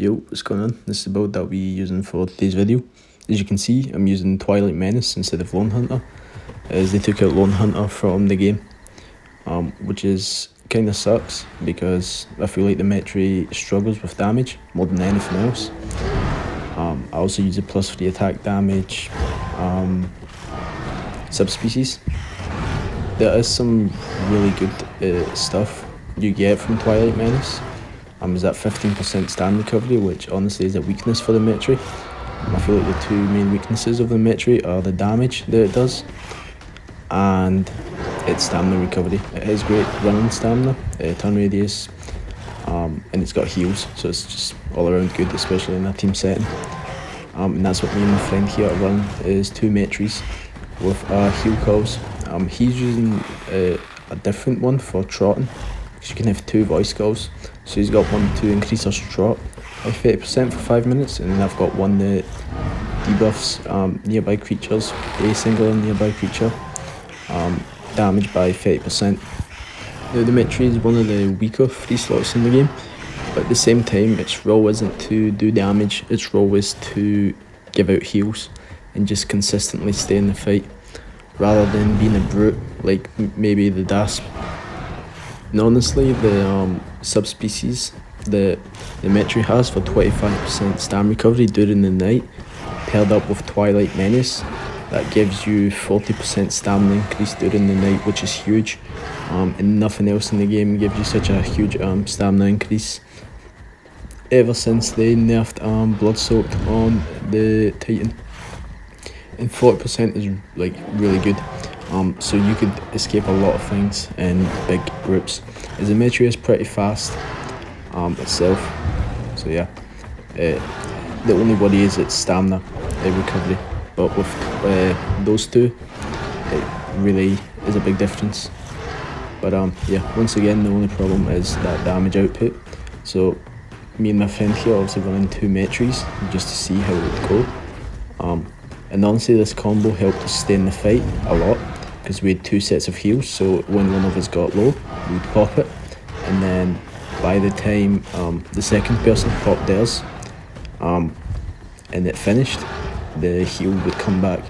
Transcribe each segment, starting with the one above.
Yo, what's going on? This is the build that I'll be using for today's video. As you can see, I'm using Twilight Menace instead of Lone Hunter, as they took out Lone Hunter from the game, which is kind of sucks because I feel like the Metri struggles with damage more than anything else. I also use a +3 attack damage subspecies. There is some really good stuff you get from Twilight Menace. Is that 15% stam recovery, which honestly is a weakness for the Metri. I feel like the two main weaknesses of the Metri are the damage that it does and its stamina recovery. It has great running stamina, turn radius, and it's got heals, so it's just all around good, especially in a team setting. And that's what me and my friend here are running, is two Metris with heal calls. He's using a different one for trotting, because you can have two voice calls. So he's got one to increase our trot by 30% for 5 minutes, and then I've got one that debuffs nearby creatures, a single nearby creature, damage by 30%. Now the Metri is one of the weaker free slots in the game, but at the same time its role isn't to do damage, its role is to give out heals and just consistently stay in the fight, rather than being a brute like maybe the Dasp. And honestly, the subspecies that the Metri has for 25% stam recovery during the night, paired up with Twilight Menace, that gives you 40% stamina increase during the night, which is huge. And nothing else in the game gives you such a huge stamina increase. Ever since they nerfed Blood Soaked on the Titan, and 40% is like really good. So you could escape a lot of things in big groups, as the Metri is pretty fast itself. So yeah, the only worry is its stamina recovery, but with those two, it really is a big difference. But yeah, once again, the only problem is that damage output. So me and my friend here obviously running two Metris just to see how it would go. And honestly, this combo helped us stay in the fight a lot, because we had two sets of heals, so when one of us got low, we'd pop it, and then by the time the second person popped theirs and it finished, the heal would come back.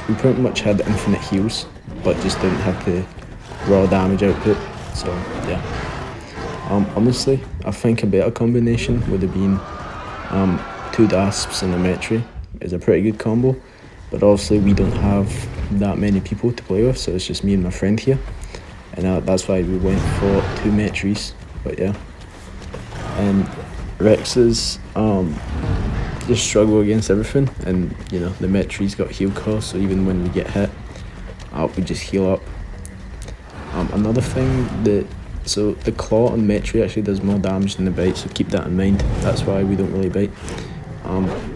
We pretty much had infinite heals, but just didn't have the raw damage output. So yeah, honestly, I think a better combination would have been two Dasps and a Metri. Is a pretty good combo, but obviously we don't have that many people to play with, so it's just me and my friend here, and that's why we went for two Metris. But yeah, and Rexes just struggle against everything, and you know, the Metri's got heal cost, so even when we get hit, we just heal up. Another thing so the claw on Metri actually does more damage than the bite, so keep that in mind. That's why we don't really bite.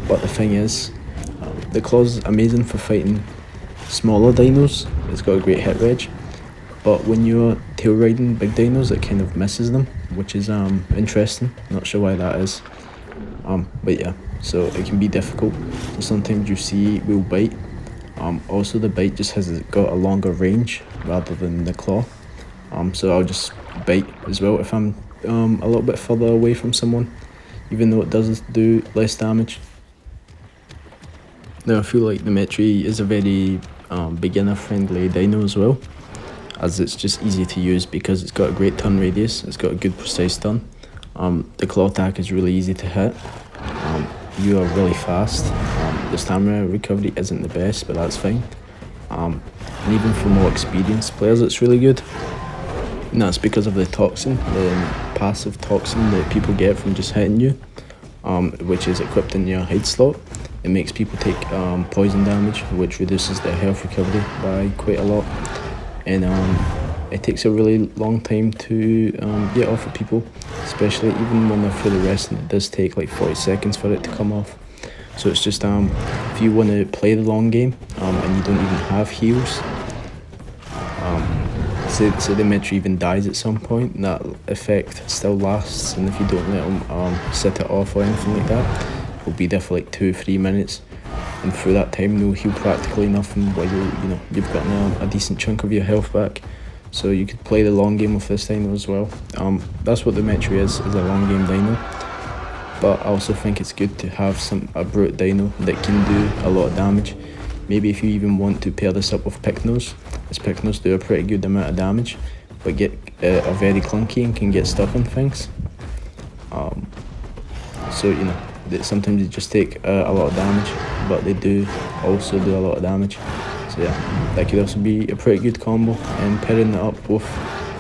But the thing is, the claw's amazing for fighting smaller dinos. It's got a great hit reg, but when you're tail riding big dinos, it kind of misses them, which is interesting. Not sure why that is. But yeah, so it can be difficult. So sometimes you see will bite. Also the bite just has got a longer range rather than the claw. So I'll just bite as well if I'm a little bit further away from someone, even though it does do less damage. Now I feel like the Metri is a very beginner friendly dino as well, as it's just easy to use because it's got a great turn radius, it's got a good precise turn. The claw attack is really easy to hit. You are really fast. The stamina recovery isn't the best, but that's fine. And even for more experienced players, it's really good. And that's because of the toxin, the passive toxin that people get from just hitting you, which is equipped in your hide slot. It makes people take poison damage, which reduces their health recovery by quite a lot. And it takes a really long time to get off of people, especially even when they're fully resting. It does take like 40 seconds for it to come off. So it's just if you want to play the long game and you don't even have heals, say the Metri even dies at some point, and that effect still lasts, and if you don't let them set it off or anything like that, it'll be there for like 2-3 minutes, and through that time they'll heal practically nothing while you've gotten a decent chunk of your health back. So you could play the long game with this dino as well. That's what the Metri is a long game dino. but I also think it's good to have a brute dino that can do a lot of damage. Maybe if you even want to pair this up with Pycnos, as Pycnos do a pretty good amount of damage, but are very clunky and can get stuck on things. So that sometimes they just take a lot of damage, but they do also do a lot of damage. So yeah, that could also be a pretty good combo, and pairing it up with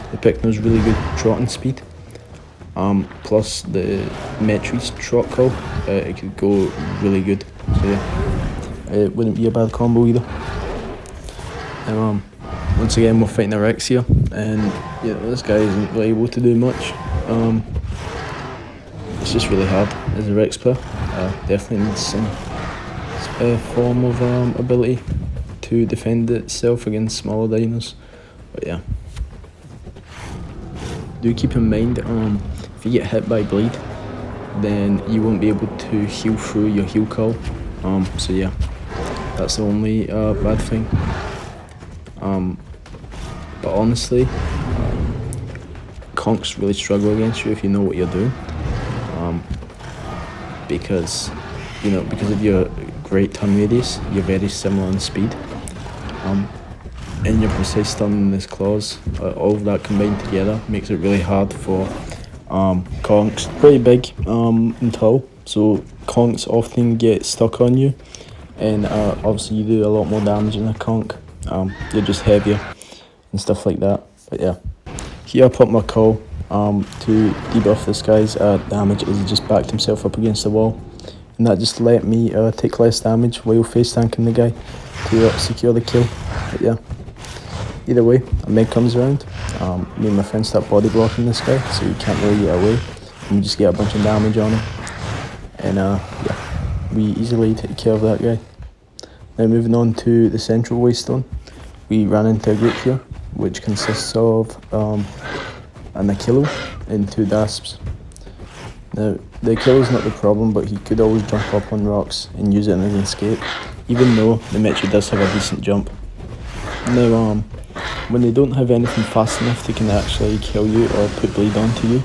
the Pycno's really good trotting speed. Plus the Metri's trot call, it could go really good. So yeah, it wouldn't be a bad combo either. And once again, we're fighting a Rex here, and this guy isn't really able to do much. It's just really hard as a Rex player. Definitely needs some form of ability to defend itself against smaller dinos. But yeah, do keep in mind, if you get hit by bleed, then you won't be able to heal through your heal call. So yeah, that's the only bad thing. But honestly, conks really struggle against you if you know what you're doing. Because of your great turn radius, you're very similar in speed. And your precise stun and his claws, all of that combined together makes it really hard for conks. Pretty big and tall, so conks often get stuck on you, and obviously you do a lot more damage than a conk. You're just heavier and stuff like that. But yeah, here I put my call to debuff this guy's damage as he just backed himself up against the wall, and that just let me take less damage while face tanking the guy to secure the kill. But yeah, either way, a meg comes around. Me and my friend start body blocking this guy, so he can't really get away, and we just get a bunch of damage on him, and yeah, we easily take care of that guy. Now moving on to the central waystone, we ran into a group here, which consists of an Achillo and 2 Dasps. Now, the Achillo's not the problem, but he could always jump up on rocks and use it as an escape, even though the Metri does have a decent jump. Now, when they don't have anything fast enough that can actually kill you or put bleed onto you,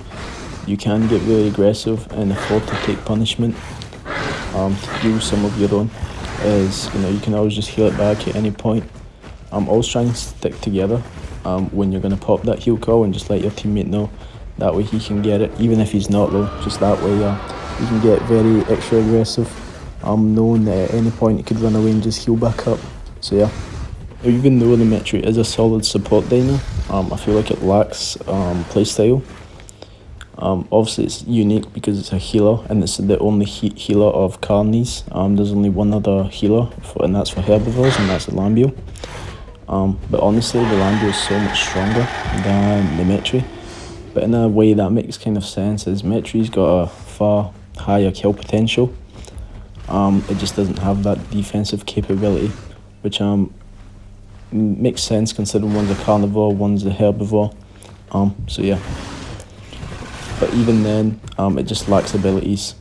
you can get really aggressive and afford to take punishment to heal some of your own, as you can always just heal it back at any point. Always try and stick together when you're going to pop that heal call, and just let your teammate know. That way he can get it, even if he's not low. Just that way you can get very extra aggressive, knowing that at any point he could run away and just heal back up. So yeah, even though the Metri is a solid support dino, I feel like it lacks playstyle. Obviously it's unique because it's a healer, and it's the only healer of carnies. There's only one other healer, and that's for herbivores, and that's the Lambio. But honestly, the Lambio is so much stronger than the Metri. But in a way that makes kind of sense, as Metri's got a far higher kill potential. It just doesn't have that defensive capability, which makes sense considering one's a carnivore, one's a herbivore. So yeah. But even then, it just lacks abilities.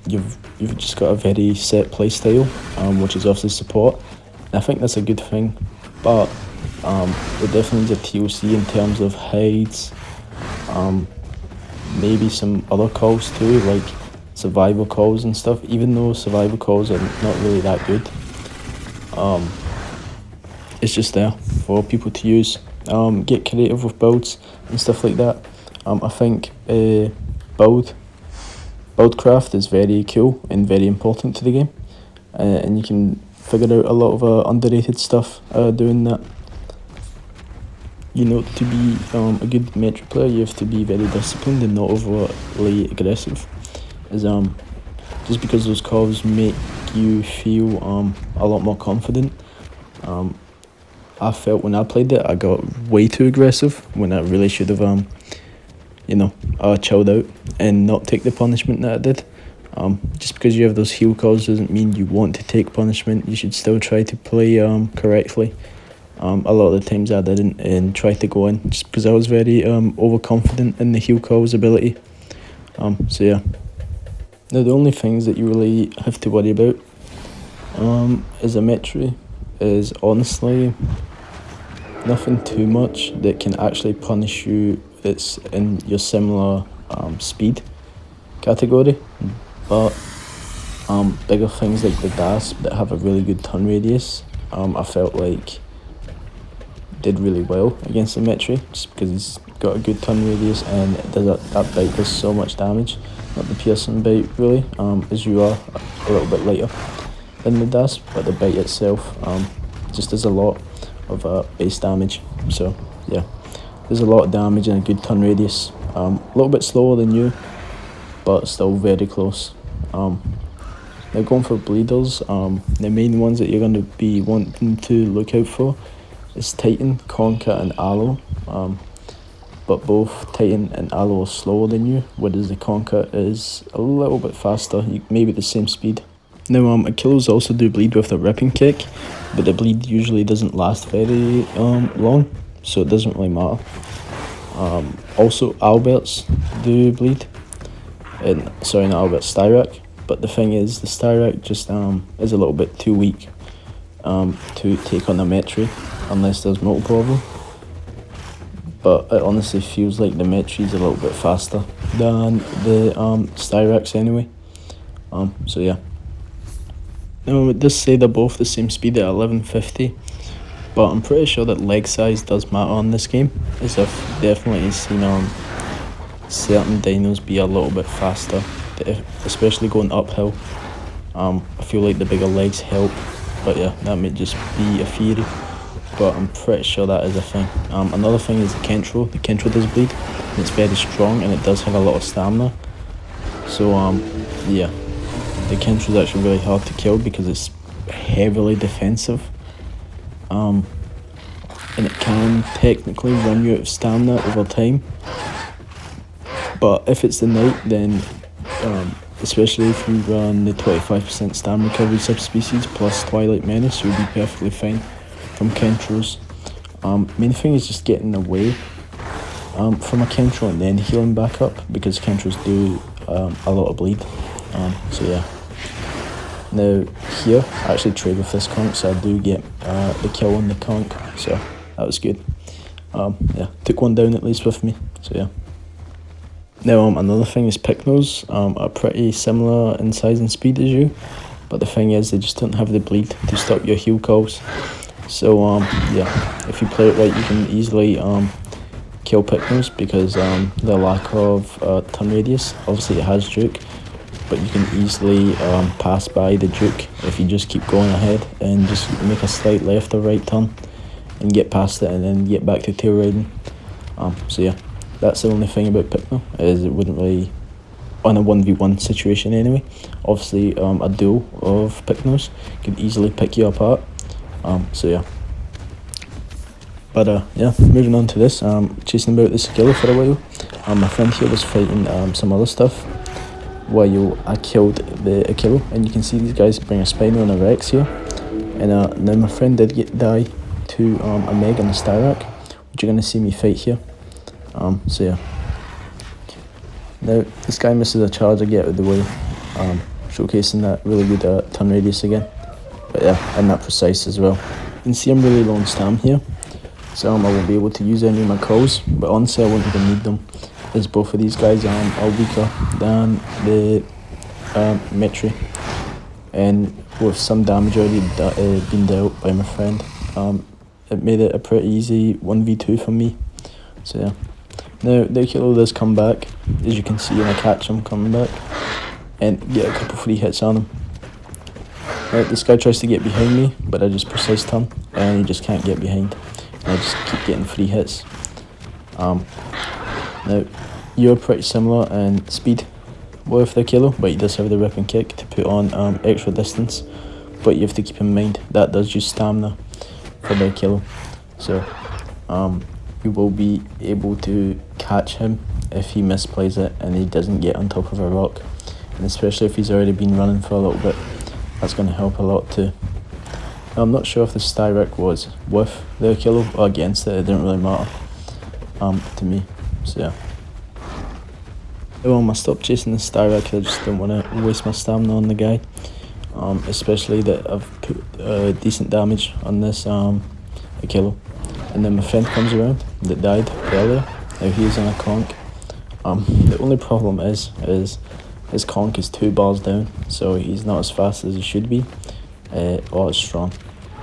You've just got a very set playstyle, which is obviously support. And I think that's a good thing, but it definitely needs a TLC in terms of hides. Maybe some other calls too, like survival calls and stuff, even though survival calls are not really that good. It's just there for people to use. Get creative with builds and stuff like that. I think buildcraft is very cool and very important to the game, and you can figure out a lot of underrated stuff doing that. To be a good Metri player, you have to be very disciplined and not overly aggressive. Just because those calls make you feel a lot more confident. I felt when I played it, I got way too aggressive when I really should have, chilled out and not take the punishment that I did. Just because you have those heal calls doesn't mean you want to take punishment. You should still try to play correctly. A lot of the times I didn't, and tried to go in just because I was very overconfident in the heal call's ability. So yeah. Now the only things that you really have to worry about as a Metri is honestly nothing too much that can actually punish you that's in your similar speed category. but bigger things like the DAS that have a really good turn radius, I felt like did really well against the Metri, just because he's got a good turn radius and it does that bite does so much damage. Not the piercing bite really, as you are a little bit lighter than the DAS, but the bite itself just does a lot of base damage. So yeah, there's a lot of damage and a good turn radius. A little bit slower than you, but still very close. Now going for bleeders, the main ones that you're going to be wanting to look out for is Titan, Conker and Aloe. But both Titan and Aloe are slower than you, whereas the Conker is a little bit faster, maybe the same speed. Now Achilles also do bleed with the ripping kick, but the bleed usually doesn't last very long, so it doesn't really matter. Also Alberts do bleed, and sorry, not Alberts, Styrak. But the thing is, the Styrak just is a little bit too weak to take on the Metri unless there's multiple of them. But it honestly feels like the Metri is a little bit faster than the Styraks anyway. So yeah. Now it does say they're both the same speed at 1150, but I'm pretty sure that leg size does matter on this game, as I've definitely seen certain dinos be a little bit faster, especially going uphill. I feel like the bigger legs help, but yeah, that may just be a theory, but I'm pretty sure that is a thing. Another thing is the Kentro. The Kentro does bleed, and it's very strong, and it does have a lot of stamina. So yeah, the Kentro is actually really hard to kill because it's heavily defensive. And it can technically run you out of stamina over time. But if it's the Knight, then especially if you run the 25% stamina recovery subspecies plus Twilight Menace, you'll be perfectly fine from Kentros. Main thing is just getting away from a Kentro and then healing back up, because Kentros do a lot of bleed. So yeah. Now here, I actually trade with this conch, so I do get the kill on the conch, so that was good. Yeah, took one down at least with me, so yeah. Now another thing is Pycnos are pretty similar in size and speed as you, but the thing is they just don't have the bleed to stop your heal calls. So yeah, if you play it right, you can easily kill Pycnos because the lack of turn radius. Obviously it has juke, but you can easily pass by the juke if you just keep going ahead and just make a slight left or right turn and get past it and then get back to tail riding. So yeah, that's the only thing about Pycno, is it wouldn't really, on a 1v1 situation anyway. Obviously a duo of Pycnos could easily pick you apart. So yeah. But yeah, moving on to this, chasing about this Aquilo for a while. My friend here was fighting some other stuff while I killed the Aquilo, and you can see these guys bring a Spino and a Rex here. And now my friend did die to a Meg and a Styrak, which you're going to see me fight here. So yeah. Now this guy misses a charge, I get out of the way, showcasing that really good turn radius again. But yeah, and that precise as well. You can see I'm really low on stam here, so I won't be able to use any of my calls, but honestly I won't even need them, as both of these guys are weaker than the Metri, and with some damage already been dealt by my friend, it made it a pretty easy 1v2 for me. So yeah. Now the Aquilo does come back, as you can see, and I catch him coming back and get a couple free hits on him. Right, this guy tries to get behind me, but I just precise turn and he just can't get behind, and I just keep getting free hits. Now you're pretty similar in speed with the Aquilo, but he does have the ripping kick to put on extra distance, but you have to keep in mind that does use stamina for the Aquilo, so you will be able to catch him if he misplays it and he doesn't get on top of a rock, and especially if he's already been running for a little bit, that's going to help a lot too. Now, I'm not sure if the Styrak was with the Aquilo or against it, it didn't really matter to me, so yeah. Well, I stopped chasing the Styrak, I just don't want to waste my stamina on the guy, especially that I've put decent damage on this Aquilo. And then my friend comes around that died earlier. Now he is on a conch. The only problem is his conk is 2 bars down, so he's not as fast as he should be, or as strong.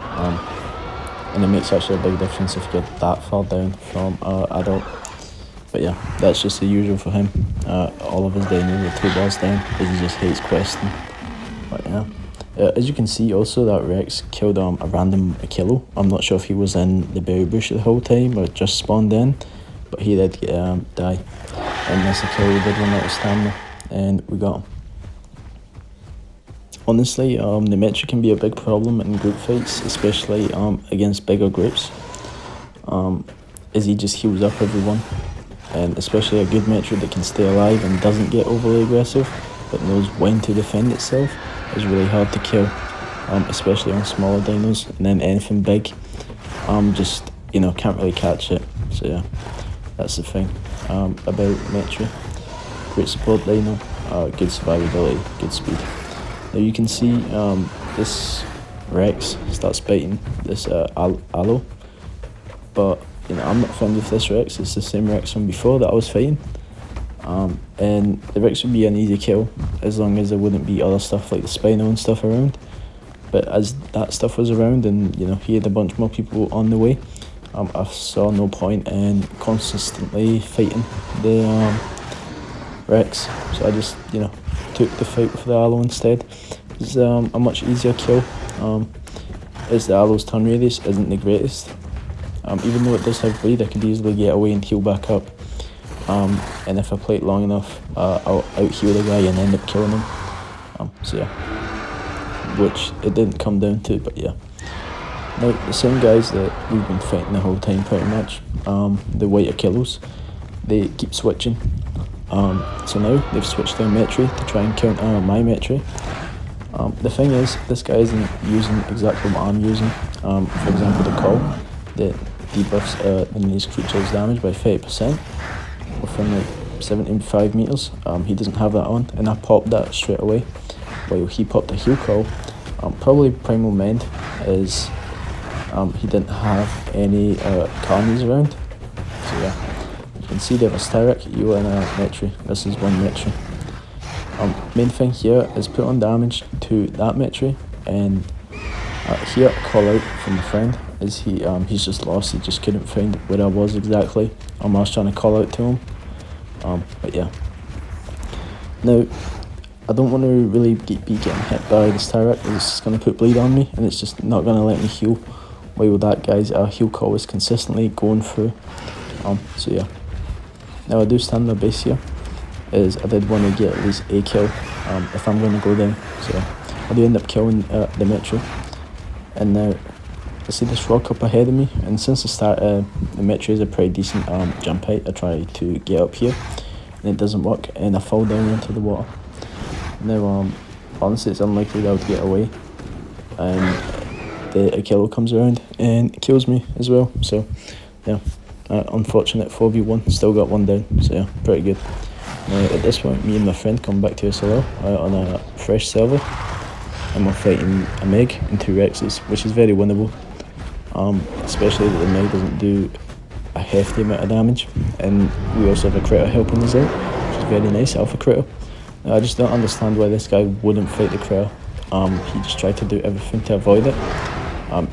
And it makes actually a big difference if you're that far down from adult. But yeah, that's just the usual for him. All of his dinos are 2 bars down, as he just hates questing. But yeah. As you can see also, that Rex killed a random kilo. I'm not sure if he was in the berry bush the whole time or just spawned in, but he did die. And this kill, we did run out of stamina, and we got him. Honestly, the Metri can be a big problem in group fights, especially against bigger groups, as he just heals up everyone. And especially a good Metri that can stay alive and doesn't get overly aggressive, but knows when to defend itself, is really hard to kill, especially on smaller dinos. And then anything big, just, you know, can't really catch it. So yeah, that's the thing about Metri. Great support dino, good survivability, good speed. Now you can see this Rex starts biting this aloe, but you know, I'm not fond of this Rex. It's the same Rex from before that I was fighting. And the Rex would be an easy kill as long as there wouldn't be other stuff like the Spino and stuff around. But as that stuff was around and, you know, he had a bunch more people on the way, I saw no point in consistently fighting the Rex. So I just, you know, took the fight with the aloe instead. It's a much easier kill, as the aloe's turn radius isn't the greatest. Even though it does have bleed, I could easily get away and heal back up. And if I play it long enough, I'll out-heal the guy and end up killing him. So yeah, which it didn't come down to, but yeah. Now, the same guys that we've been fighting the whole time pretty much, the white Achilles, they keep switching. So now they've switched their Metri to try and counter my Metri. The thing is, this guy isn't using exactly what I'm using. For example, the call that debuffs these creatures' damage by 30%. Within like 75 meters, he doesn't have that on, and I popped that straight away while he popped a heal call. Probably Primal Mend is he didn't have any Carnies around. So yeah, you can see they have a Styric, you and a Metri. This is one Metri. Main thing here is put on damage to that Metri, and here call out from the friend is he's just lost. He just couldn't find where I was exactly. I was trying to call out to him, but yeah. Now I don't want to really be getting hit by the Styric. It's just going to put bleed on me, and it's just not going to let me heal while that guy's heal call is consistently going through. So yeah. Now I do stand my base here, as I did want to get at least a kill if I'm going to go down. So I do end up killing the Metri. And now I see this rock up ahead of me, and since the start the Metri is a pretty decent jump height, I try to get up here and it doesn't work, and I fall down into the water. Now honestly it's unlikely that I would get away, and the Achilles comes around and kills me as well. So yeah, unfortunate 4v1, still got one down. So yeah, pretty good. At this point, me and my friend come back to SLL on a fresh server, and we're fighting a Meg and 2 Rexes, which is very winnable, especially that the Meg doesn't do a hefty amount of damage, and we also have a critter helping us out, which is very nice, alpha critter. I just don't understand why this guy wouldn't fight the critter. He just tried to do everything to avoid it.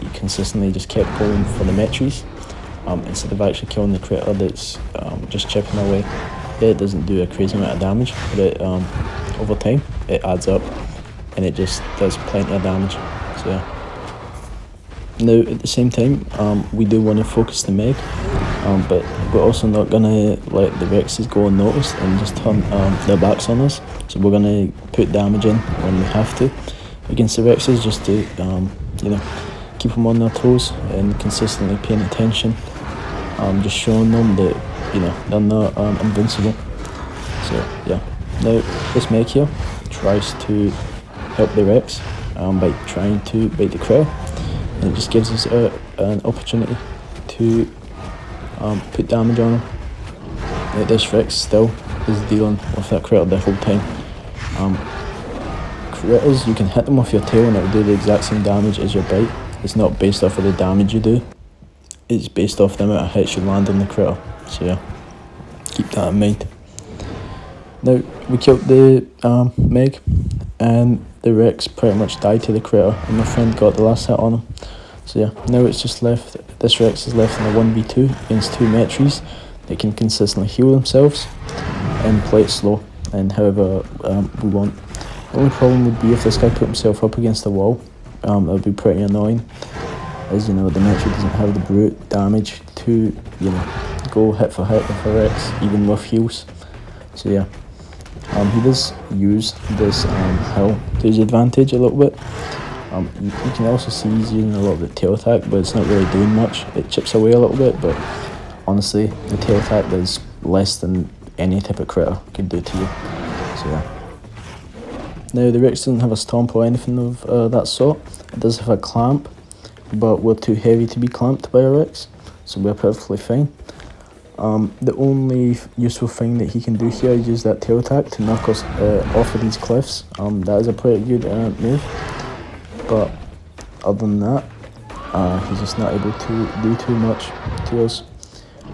He consistently just kept going for the Metris, instead of actually killing the critter that's just chipping away. Yeah, it doesn't do a crazy amount of damage, but it, over time it adds up, and it just does plenty of damage. So yeah. Now at the same time, we do want to focus the Meg, but we're also not going to let the Rexes go unnoticed and just turn their backs on us. So we're going to put damage in when we have to against the Rexes, just to you know, keep them on their toes and consistently paying attention, just showing them that, you know, they're not invincible. So yeah. Now this Meg here tries to help the Rex by trying to bait the critter, and it just gives us an opportunity to put damage on him. Now this Rex still is dealing with that critter the whole time. Critters, you can hit them with your tail and it will do the exact same damage as your bite. It's not based off of the damage you do, it's based off the amount of hits you land on the critter. So yeah, keep that in mind. Now we killed the Meg, and the Rex pretty much died to the critter, and my friend got the last hit on him. So yeah, now it's just left, this Rex is left in a 1v2 against two Metris that can consistently heal themselves and play it slow and however we want. The only problem would be if this guy put himself up against the wall. That would be pretty annoying, as you know, the Metri doesn't have the brute damage to, you know, go hit for hit with a Rex, even with heals. So yeah, he does use this hill to his advantage a little bit. You can also see he's using a lot of the tail attack, but it's not really doing much. It chips away a little bit, but honestly, the tail attack does less than any type of critter could do to you. So yeah. Now the Rex doesn't have a stomp or anything of that sort. It does have a clamp, but we're too heavy to be clamped by a Rex, so we're perfectly fine. The only useful thing that he can do here is use that tail attack to knock us off of these cliffs. That is a pretty good move, but other than that, he's just not able to do too much to us.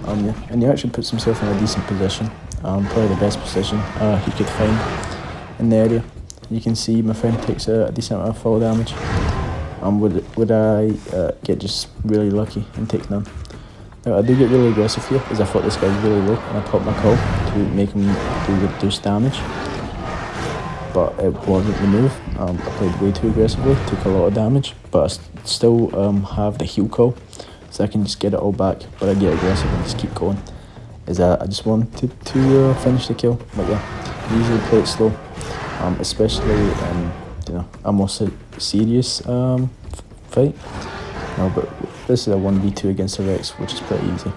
Yeah. And he actually puts himself in a decent position, probably the best position he could find in the area. You can see my friend takes a decent amount of fall damage. Would I get just really lucky and take none? Now I do get really aggressive here, as I thought this guy was really low, and I popped my call to make him do reduced damage. But it wasn't the move. I played way too aggressively, took a lot of damage, but I still have the heal call, so I can just get it all back. But I get aggressive and just keep going, as I just wanted to finish the kill. But yeah, I usually play it slow. Especially in, you know, a more serious fight. No, but this is a 1v2 against a Rex, which is pretty easy.